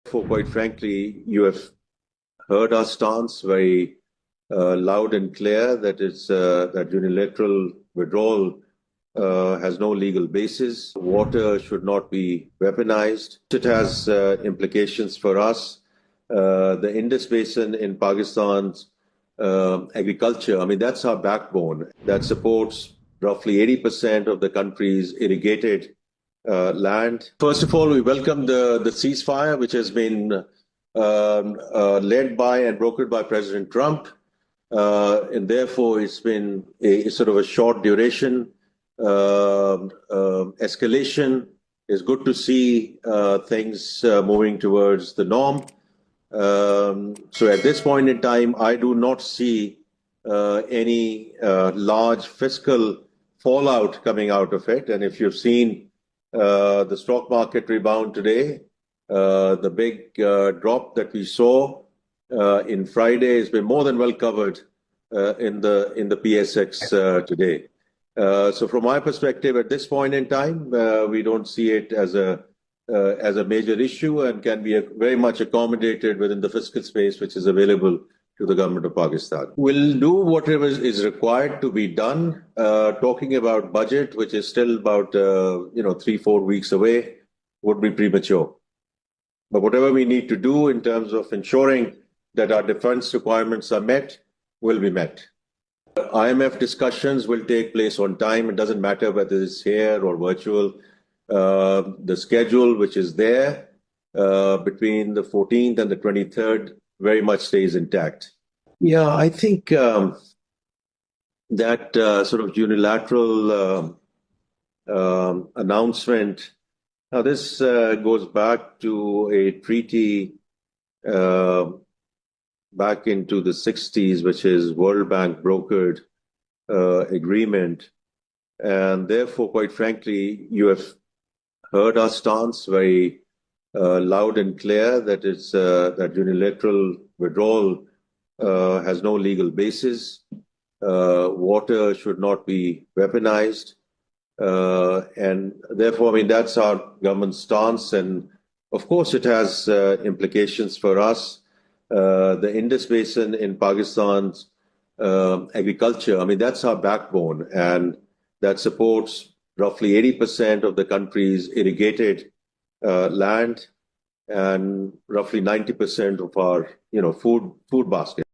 For quite frankly, you have heard our stance very loud and clear that it's that unilateral withdrawal has no legal basis. Water should not be weaponized. It has implications for us. The Indus Basin in Pakistan's agriculture, I mean, that's our backbone that supports roughly 80% of the country's irrigated land. First of all, we welcome the ceasefire, which has been led by and brokered by President Trump. And therefore, it's been a sort of a short duration escalation. It's good to see things moving towards the norm. So at this point in time, I do not see any large fiscal fallout coming out of it. And if you've seen the stock market rebound today, the big drop that we saw in Friday has been more than well covered in the PSX today. So from my perspective, at this point in time, we don't see it as a major issue and can be very much accommodated within the fiscal space which is available to the government of Pakistan. We'll do whatever is required to be done. Talking about budget, which is still about 3-4 weeks away, would be premature. But whatever we need to do in terms of ensuring that our defense requirements are met, will be met. IMF discussions will take place on time. It doesn't matter whether it's here or virtual. The schedule, which is there between the 14th and the 23rd, very much stays intact. Yeah, I think that sort of unilateral announcement, now this goes back to a treaty back into the 60s, which is World Bank brokered agreement. And therefore, quite frankly, you have heard our stance very loud and clear that it's that unilateral withdrawal has no legal basis. Water should not be weaponized. And therefore, I mean, that's our government's stance. And of course, it has implications for us. The Indus Basin in Pakistan's agriculture, I mean, that's our backbone. And that supports roughly 80% of the country's irrigated land and roughly 90% of our food basket.